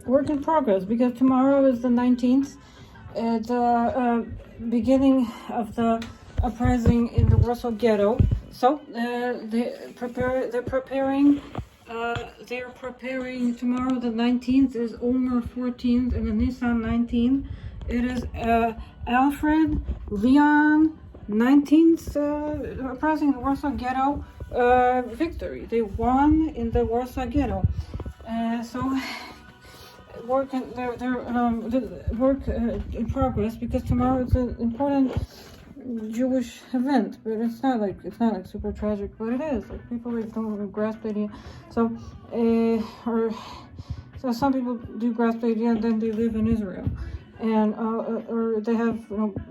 work in progress, because tomorrow is the 19th, the beginning of the uprising in the Warsaw Ghetto. So they're preparing. Tomorrow. The 19th is Omer 14th and the Nissan 19th. It is Alfred Leon 19th uprising in the Warsaw Ghetto victory. They won in the Warsaw Ghetto. So work in progress, because tomorrow is an important Jewish event, but it's not like super tragic, but it is. Like, people like don't grasp the idea. So some people do grasp the idea, and then they live in Israel, and or they have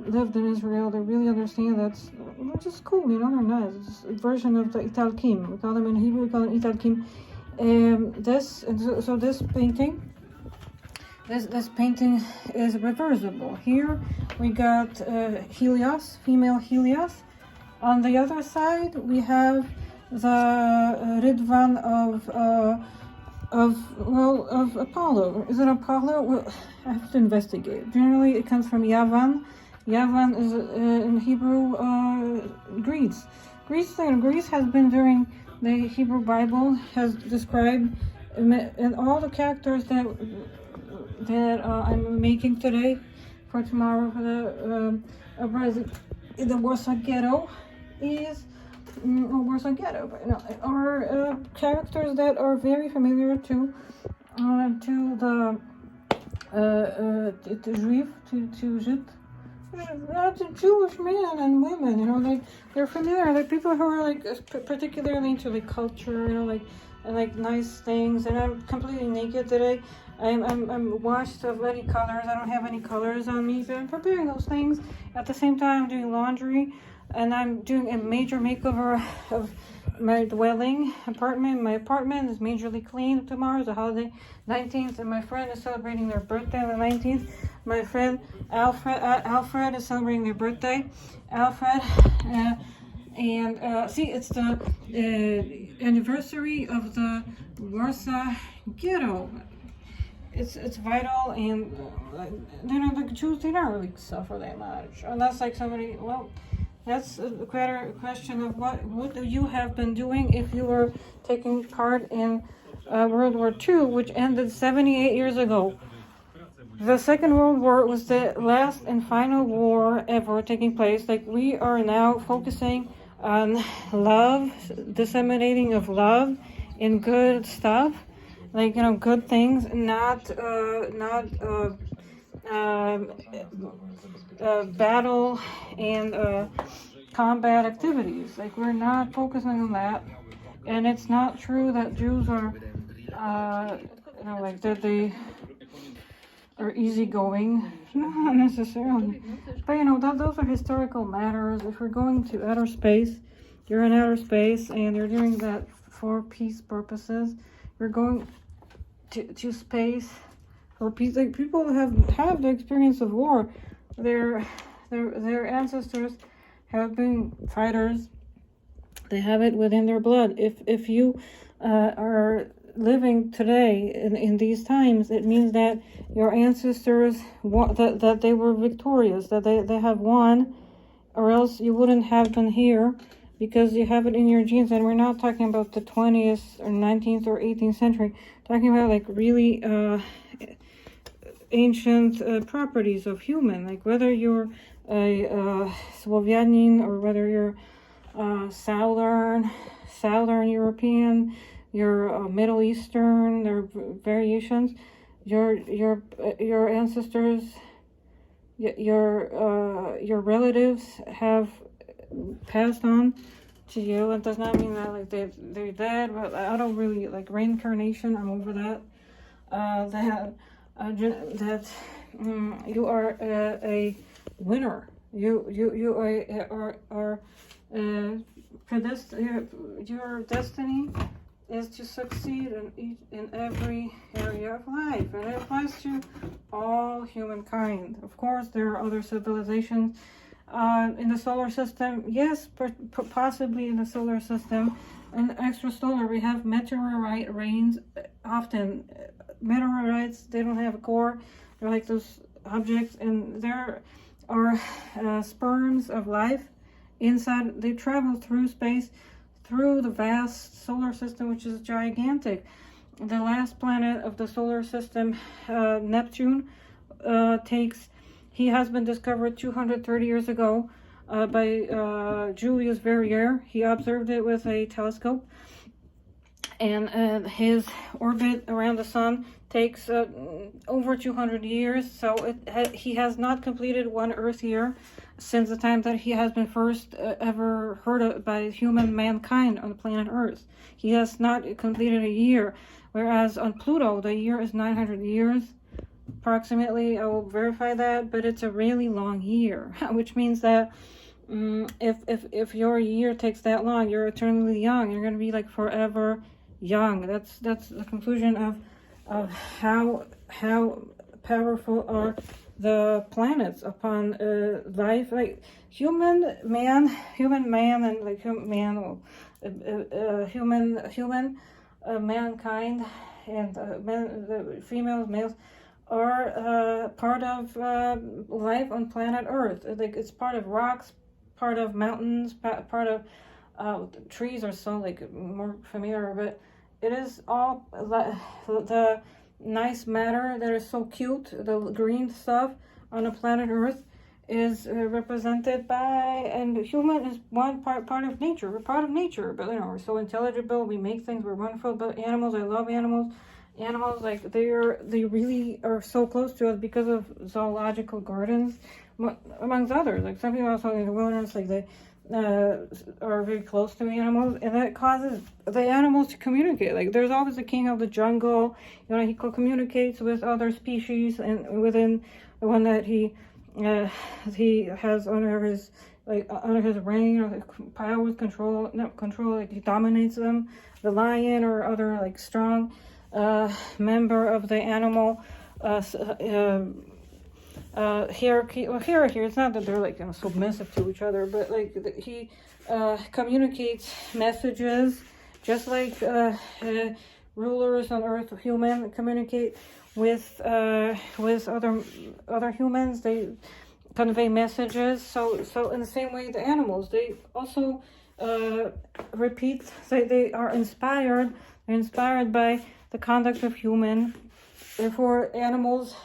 lived in Israel. They really understand that's, which is cool. They're nice. It's a version of the Italkim. We call them in Hebrew. We call them Italkim. This painting. This painting is reversible. Here we got Helios, female Helios. On the other side we have the Ridvan of Apollo. Is it Apollo? Well, I have to investigate. Generally it comes from Yavan. Yavan is in Hebrew Greece. Greece has been, during the Hebrew Bible, has described, and all the characters that I'm making today for tomorrow for the uprising in the Warsaw Ghetto are characters that are very familiar to the Jewish men and women. They're familiar. Like people who are particularly into culture, and nice things. And I'm completely naked today. I'm washed of any colors. I don't have any colors on me, but I'm preparing those things. At the same time, I'm doing laundry, and I'm doing a major makeover of my apartment. My apartment is majorly clean. Tomorrow is the holiday, 19th, and my friend is celebrating their birthday on the 19th. My friend Alfred is celebrating their birthday. Alfred, it's the anniversary of the Warsaw Ghetto. It's vital, and the Jews, they don't really suffer that much, unless somebody. Well, that's a question of what you have been doing if you were taking part in World War II, which ended 78 years ago. The Second World War was the last and final war ever taking place. We are now focusing on love, disseminating of love and good stuff. Good things, not battle and combat activities. We're not focusing on that, and it's not true that Jews are, that they are easygoing. Not necessarily, but those are historical matters. If we're going to outer space, you're in outer space, and they're doing that for peace purposes. We're going to space for peace. People have the experience of war. Their ancestors have been fighters. They have it within their blood. If you are living today in these times, it means that your ancestors that they were victorious, that they have won, or else you wouldn't have been here, because you have it in your genes. And we're not talking about the 20th or 19th or 18th century. Talking about really ancient properties of human, whether you're a Słowianin or whether you're Southern European, you're Middle Eastern. There are variations. Your ancestors, your relatives have passed on to you. It does not mean that they're dead, but I don't really reincarnation. I'm over that. You are a winner. You are predestined. Your destiny is to succeed in every area of life, and it applies to all humankind. Of course, there are other civilizations in the solar system. Yes, possibly in the solar system. And extrasolar, we have meteorite rains often. meteorites. They don't have a core. They're like those objects, and there are sperms of life inside. They travel through space, through the vast solar system, which is gigantic. The last planet of the solar system, Neptune, he has been discovered 230 years ago by Julius Verrier. He observed it with a telescope, and his orbit around the sun takes over 200 years, so he has not completed one Earth year since the time that he has been first ever heard of by mankind on the planet Earth. He has not completed a year, whereas on Pluto, the year is 900 years, approximately. I will verify that, but it's a really long year, which means that if your year takes that long, you're eternally young. You're going to be like forever young. That's the conclusion of how powerful are the planets upon life. Like human man, and like mankind, and the females, males are part of life on planet Earth. Like it's part of rocks, part of mountains, part of trees are so like more familiar, but it is all the nice matter that is so cute. The green stuff on the planet Earth is represented by, and human is one part of nature. We're part of nature, but you know, we're so intelligible. We make things. We're wonderful. But animals, I love animals. Animals, like they really are so close to us because of zoological gardens, amongst others. Like some people also in the wilderness, like they are very close to animals, and that causes the animals to communicate. Like there's always the king of the jungle, you know, he communicates with other species, and within the one that he has under his reign, or like powers, like he dominates them. The lion or other like strong member of the animal hierarchy. Well, hierarchy, it's not that they're like, you know, submissive to each other, but like he communicates messages, just like rulers on Earth, human communicate with other humans. They convey messages. So in the same way, the animals, they also repeat. They are inspired. They're inspired by the conduct of human. Therefore, animals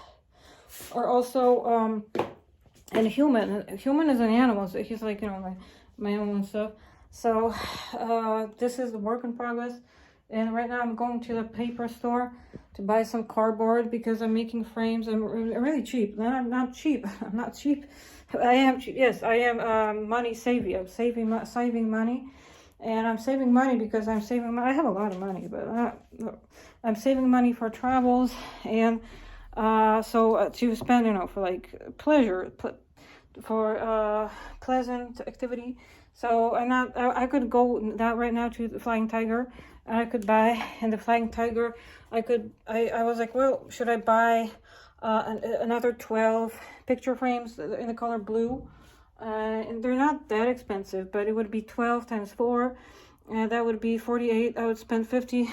are also and human is an animal. So he's like, you know, my own stuff. So this is the work in progress, and right now I'm going to the paper store to buy some cardboard because I'm making frames. I'm really cheap. No, I'm not cheap. I'm not cheap. I am cheap. Yes, I am money saving. I'm saving money, and I'm saving money because I'm saving money. I have a lot of money, but I'm saving money for travels, and so to spend, you know, for like pleasure, for pleasant activity. So I could go now right now to the Flying Tiger, and I could buy, in the Flying Tiger, I was like, well, should I buy another 12 picture frames in the color blue? And they're not that expensive, but it would be 12 times 4, and that would be 48. I would spend 50.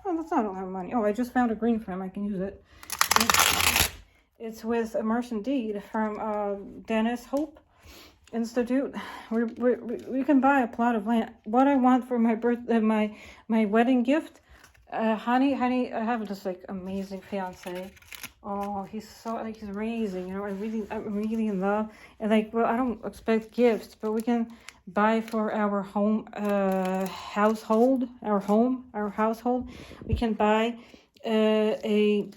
Oh, that's not, I don't have money. Oh, I just found a green frame. I can use it. It's with Immersion Deed from Dennis Hope Institute. We can buy a plot of land. What I want for my birthday, my wedding gift, honey, I have this like amazing fiance. Oh, he's so like, he's amazing. You know, I'm really in love. And like, well, I don't expect gifts, but we can buy for our home, household. We can buy we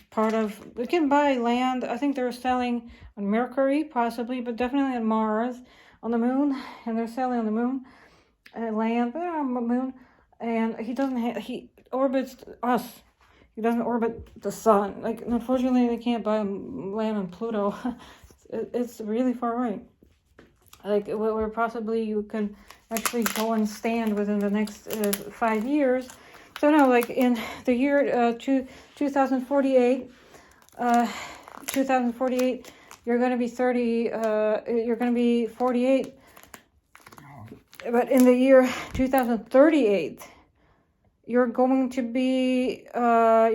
can buy land. I think they're selling on Mercury, possibly, but definitely on Mars, on the moon, and they're selling on the moon, land, but on the moon. And he orbits us. He doesn't orbit the sun. Like, unfortunately, they can't buy land on Pluto. It's really far away. Like, where possibly you can actually go and stand within the next 5 years. So no, like in the year 2048, you're going to be 30. You're going to be 48. But in the year 2038. you're going to be a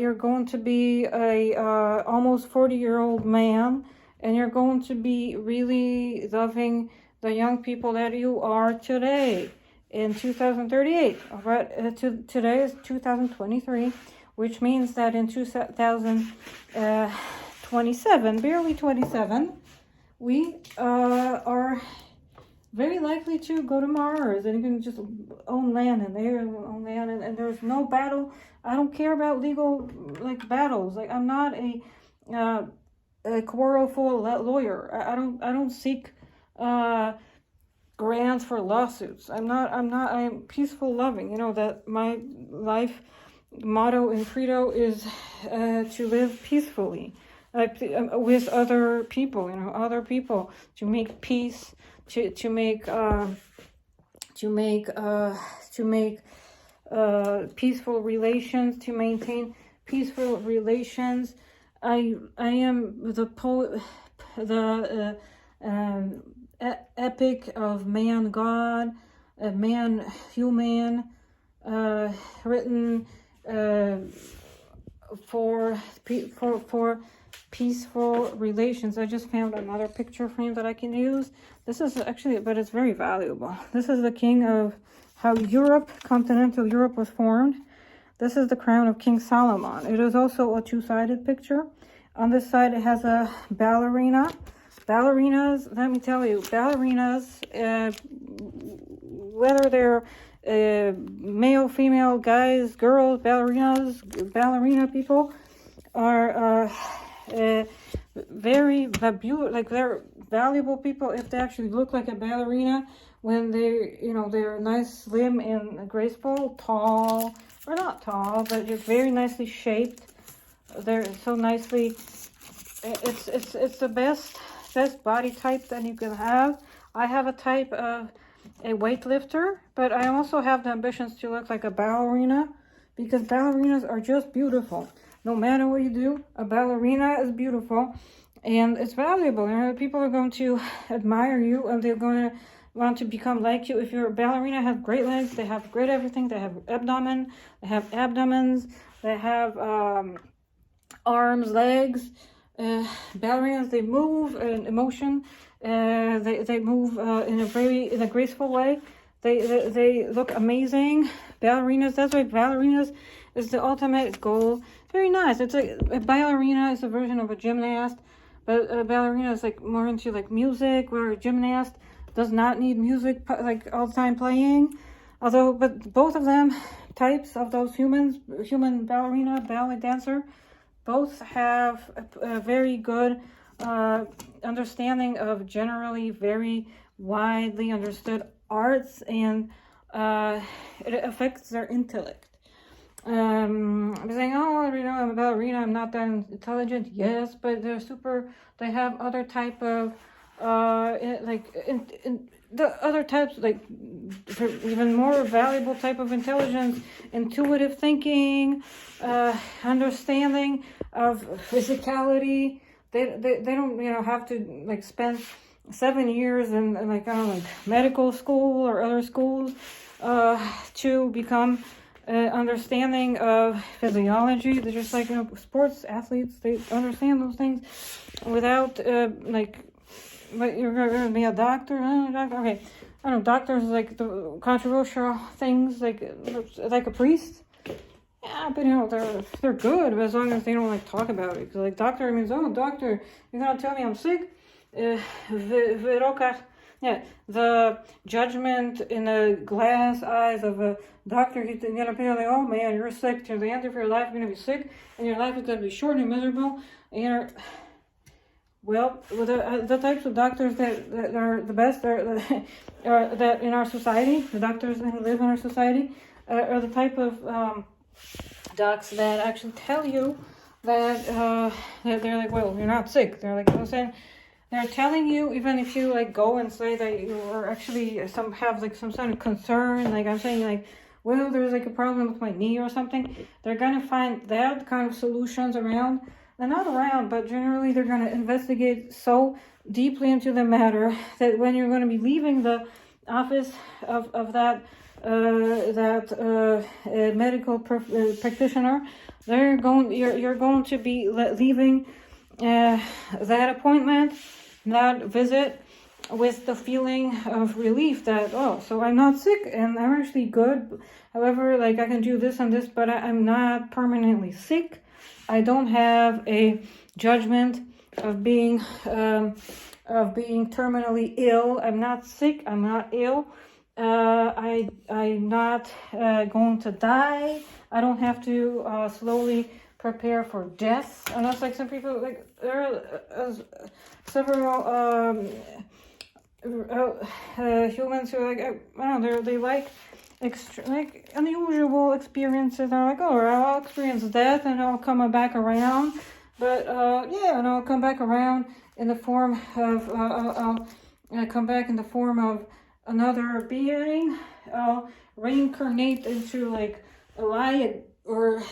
almost 40-year-old man, and you're going to be really loving the young people that you are today in 2038. All right, today is 2023, which means that in 2027, barely 27, we are very likely to go to Mars, and you can just own land in there, own land, and there's no battle. I don't care about legal battles. Like, I'm not a quarrelful lawyer. I don't seek grants for lawsuits. I am peaceful loving. You know that my life motto and credo is to live peacefully, with other people. You know, other people, to make peace. To make peaceful relations, to maintain peaceful relations. I am the epic of man God, man human, written for peaceful relations. I just found another picture frame that I can use. This is actually, but it's very valuable. This is the king of how continental Europe was formed. This is the crown of King Solomon. It is also a two-sided picture. On this side, it has a ballerina. Ballerinas, let me tell you, ballerinas, whether they're male, female, guys, girls, ballerina people are very they're valuable people if they actually look like a ballerina, when they're nice, slim, and graceful, tall, or not tall, but just very nicely shaped. They're so nicely, it's the best body type that you can have. I have a type of a weightlifter, but I also have the ambitions to look like a ballerina, because ballerinas are just beautiful. No matter what you do, a ballerina is beautiful, and it's valuable. You know, people are going to admire you, and they're going to want to become like you. If your ballerina have great legs, they have great everything. They have abdomens, they have arms, legs. Ballerinas, they move in emotion. They move in a graceful way. They look amazing. Ballerinas. That's why ballerinas is the ultimate goal. Very nice. It's a ballerina is a version of a gymnast, but a ballerina is more into music, where a gymnast does not need music all the time playing. But both of them types of those human ballerina, ballet dancer, both have a very good understanding of generally very widely understood arts, and it affects their intellect. I'm saying, I'm a ballerina, I'm not that intelligent. Yes, but they have other type of the other types, even more valuable type of intelligence, intuitive thinking, understanding of physicality. They don't have to spend 7 years in medical school or other schools to become understanding of physiology. They're just sports athletes. They understand those things without but you're gonna be a doctor. Okay, I don't know. Doctors the controversial things like a priest. Yeah, but they're good, but as long as they don't talk about it. Because doctor means, doctor, you're gonna tell me I'm sick. The judgment in the glass eyes of a doctor, he's gonna be oh man, you're sick. To the end of your life, you're gonna be sick, and your life is gonna be short and miserable. And the types of doctors that are the best are that in our society, the doctors that live in our society, are the type of docs that actually tell you that they're you're not sick. They're they're telling you, even if you go and say that you are actually some sort of concern, I'm saying there's a problem with my knee or something, they're gonna find that kind of solutions around. They're not around, but generally they're going to investigate so deeply into the matter that when you're going to be leaving the office of that a medical practitioner, you're going to be leaving that appointment, that visit, with the feeling of relief that, oh, so I'm not sick and I'm actually good. However, like I can do this and this, but I'm not permanently sick. I don't have a judgment of being terminally ill. I'm not sick. I'm not ill. I'm not going to die. I don't have to slowly prepare for death. And that's like some people, like there are several humans who are like, I don't know, they like like unusual experiences. They're like, oh, I'll experience death and I'll come back around. But yeah, and I'll come back around in the form of I'll come back in the form of another being. I'll reincarnate into like a lion or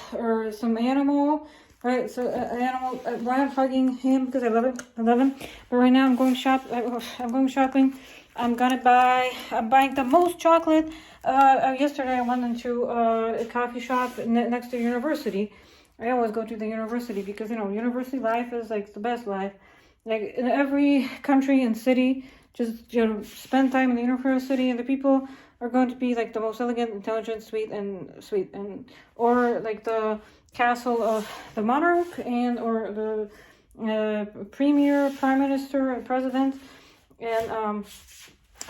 some animal, right? So an animal. I'm hugging him because I love him. But right now I'm going shopping. I'm buying the most chocolate. Yesterday I went into a coffee shop next to university. I always go to the university because, you know, university life is like the best life. Like in every country and city, just, you know, spend time in the university, and the people are going to be like the most elegant, intelligent, sweet, and or like the castle of the monarch or the premier, prime minister, and president, and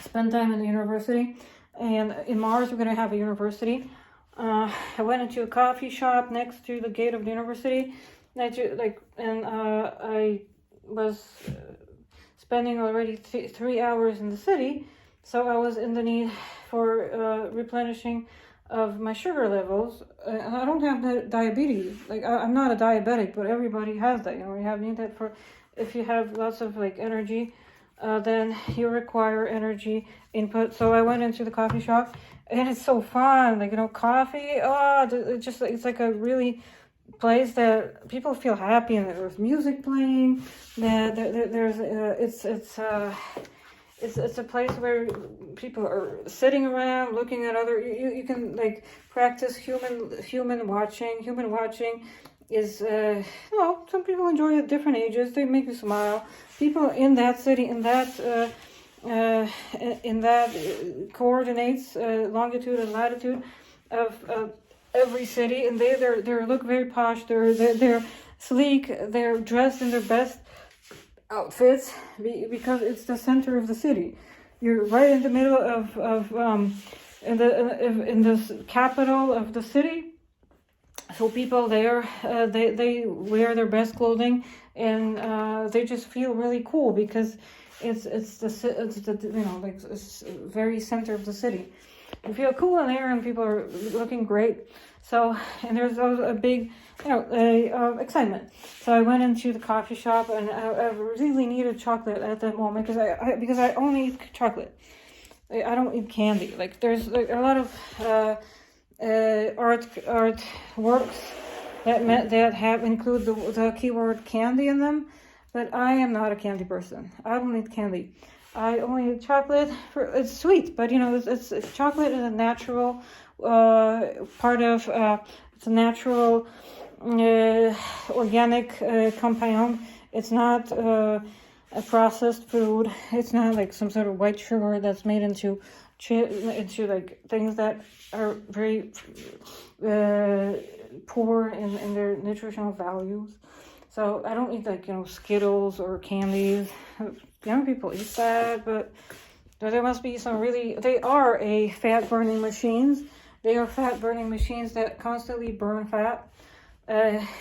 spend time in the university. And in Mars, we're going to have a university. I went into a coffee shop next to the gate of the university. I was spending already 3 hours in the city, so I was in the need for replenishing of my sugar levels. I don't have diabetes. Like I'm not a diabetic, but everybody has that. You know, you need that for if you have lots of like energy. Then you require energy input. So I went into the coffee shop, and it's so fun. Like, you know, coffee. Oh, it's like a really place that people feel happy, and there's music playing. It's a place where people are sitting around looking at other. You can like practice human watching. Human watching is well, some people enjoy it at different ages. They make you smile. People in that city, in that coordinates longitude and latitude of every city, and they look very posh. They're sleek. They're dressed in their best outfits because it's the center of the city. You're right in the middle of in the capital of the city. So people there, they wear their best clothing, and they just feel really cool because it's the you know, like it's very center of the city. You feel cool in there, and people are looking great. So, and there's a big, you know, excitement. So I went into the coffee shop, and I really needed chocolate at that moment because I only eat chocolate. I don't eat candy. Like there's like a lot of art works that have include the keyword candy in them, but I am not a candy person. I don't eat candy. I only eat chocolate. It's sweet, but you know, it's chocolate is a natural part of it's a natural organic compound. It's not a processed food. It's not like some sort of white sugar that's made into like things that are very poor in their nutritional values. So I don't eat like, you know, Skittles or candies. Young people eat that, but there must be some really. They are a fat burning machines. They are fat burning machines that constantly burn fat.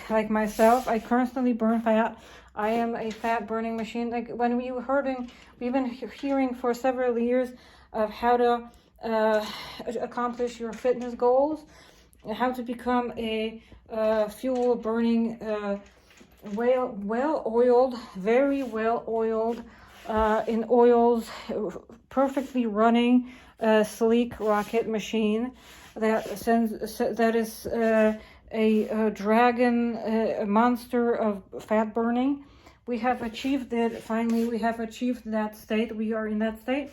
Like myself, I constantly burn fat. I am a fat burning machine. Like when we've been hearing for several years of how to accomplish your fitness goals, how to become a fuel burning, well-oiled, very well-oiled, in oils, perfectly running, sleek rocket machine that is a dragon, a monster of fat burning. We have achieved it. Finally, we have achieved that state. We are in that state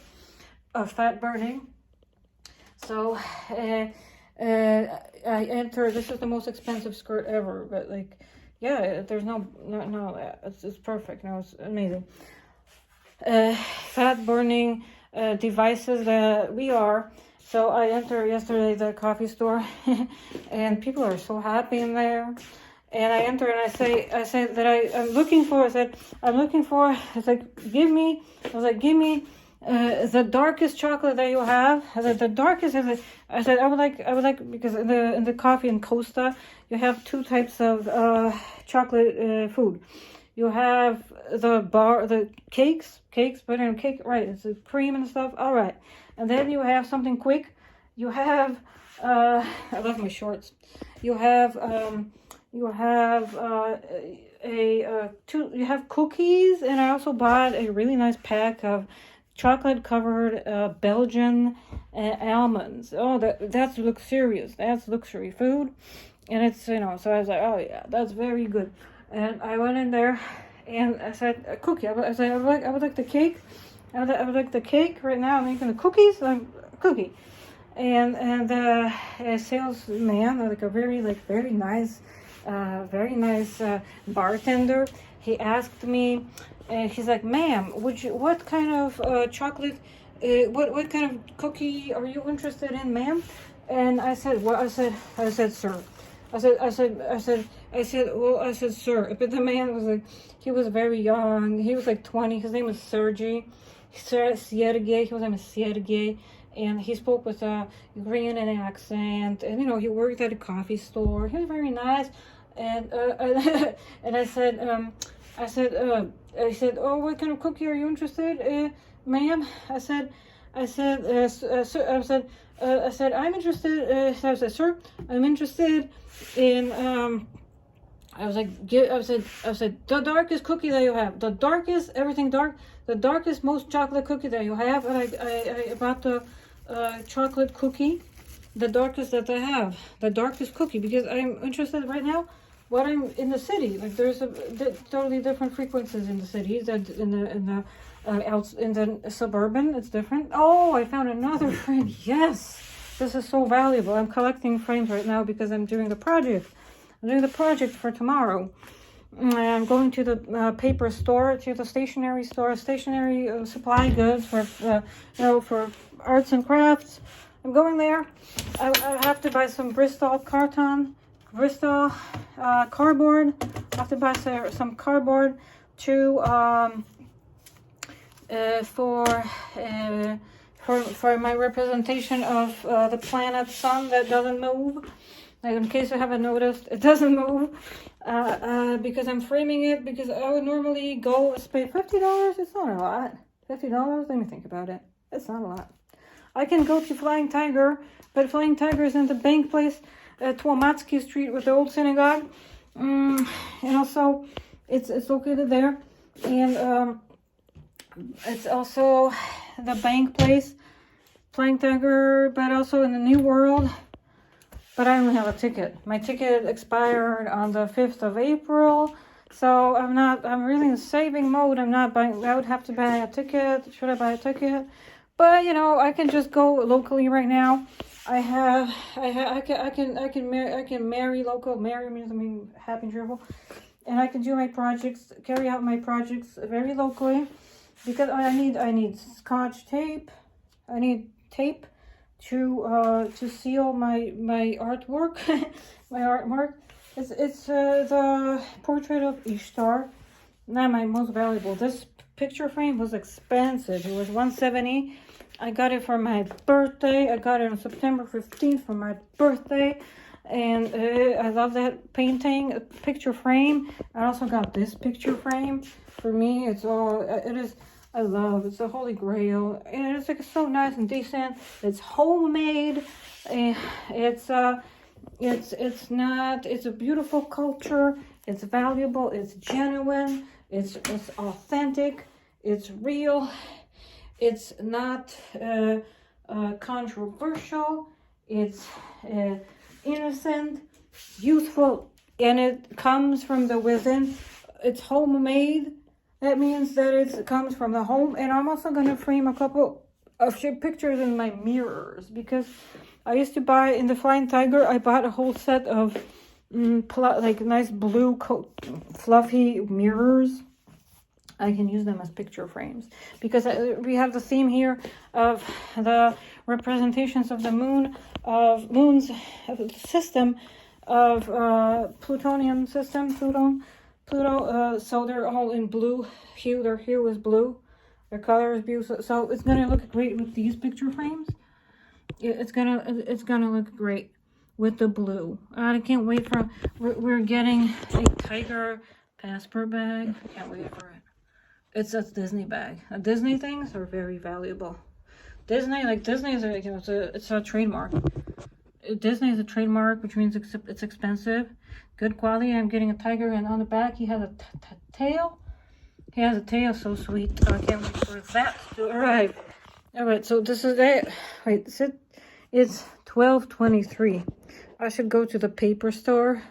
of fat burning. So I enter. This is the most expensive skirt ever, but like, yeah, there's no, it's perfect. No, it's amazing. Fat burning devices that we are. So I entered yesterday the coffee store, and people are so happy in there. And I enter and I say that I'm looking for. I said I'm looking for. I was like, give me the darkest chocolate that you have. I said the darkest. I said I would like because in the coffee in Costa you have two types of chocolate food. You have the cakes, butter and cake, right? It's a cream and stuff. All right, and then you have something quick. You have I love my shorts. You have you have cookies, and I also bought a really nice pack of chocolate covered Belgian almonds. Oh, that's luxurious. That's luxury food, and it's, you know. So I was like, oh yeah, that's very good. And I went in there, and I said a cookie. I said I would like the cake. I would like the cake right now. I'm making the cookies. Cookie, and the salesman, like a very nice bartender. He asked me, he's like, "Ma'am, what kind of chocolate? What kind of cookie are you interested in, ma'am?" And I said, "Well, I said, sir." I said, sir. But the man was like, he was very young. He was like 20. His name was Sergey. Sergey. His name was Sergey. And he spoke with a Ukrainian accent. And, you know, he worked at a coffee store. He was very nice. And and I said, oh, what kind of cookie are you interested, ma'am? I said, sir, I said, I'm interested. I said, sir, I'm interested in. I said, the darkest cookie that you have, the darkest, everything dark, the darkest, most chocolate cookie that you have. And I bought the chocolate cookie, the darkest that I have, the darkest cookie, because I'm interested right now. What I'm in the city, like there's totally different frequencies in the cities, and in the suburban, it's different. Oh, I found another frame. Yes, this is so valuable. I'm collecting frames right now because I'm doing the project. I'm doing the project for tomorrow. I'm going to the paper store, to the stationery store, stationery supply goods for for arts and crafts. I'm going there. I have to buy some Bristol cardboard. I have to buy some cardboard to for my representation of the planet sun that doesn't move. Like, in case you haven't noticed, it doesn't move because I'm framing it, because I would normally go pay $50. It's not a lot. $50? Let me think about it. It's not a lot. I can go to Flying Tiger, but Flying Tiger is in the bank place at Twomatsky Street with the old synagogue. And also, it's located there. And it's also the bank place, Flying Tiger, but also in the New World. But I don't have a ticket. My ticket expired on the 5th of April. So I'm really in saving mode. I'm not buying, I would have to buy a ticket. Should I buy a ticket? But, you know, I can just go locally right now. I can marry local. Marry means I'm happy and cheerful. And I can do my projects, carry out my projects very locally. Because I need Scotch tape. I need tape to seal my artwork. My artwork. It's the portrait of Ishtar. Not my most valuable. This picture frame was expensive. It was $170. I got it for my birthday. I got it on September 15th for my birthday. And I love that painting, picture frame. I also got this picture frame. For me, it's the holy grail. And it's like so nice and decent. It's homemade. It's a beautiful culture. It's valuable. It's genuine. It's authentic. It's real. It's not controversial. It's innocent, youthful, and it comes from the within. It's homemade. That means that it comes from the home. And I'm also going to frame a couple of pictures in my mirrors, because I used to buy in the Flying Tiger. I bought a whole set of like nice blue fluffy mirrors. I can use them as picture frames, because we have the theme here of the representations of the moon's system of plutonium system, Pluto. So they're all in blue hue. Their hue is blue. Their color is blue. So it's gonna look great with these picture frames. It's gonna look great with the blue. I can't wait for. We're getting a Tiger passport bag. I can't wait for it. It's a Disney bag. Disney things are very valuable. Disney is it's a trademark. Disney is a trademark, which means it's expensive. Good quality. I'm getting a tiger, and on the back he has a tail. He has a tail, so sweet. I can't wait for that to arrive. All right, so this is it. Wait, it's 12:23. I should go to the paper store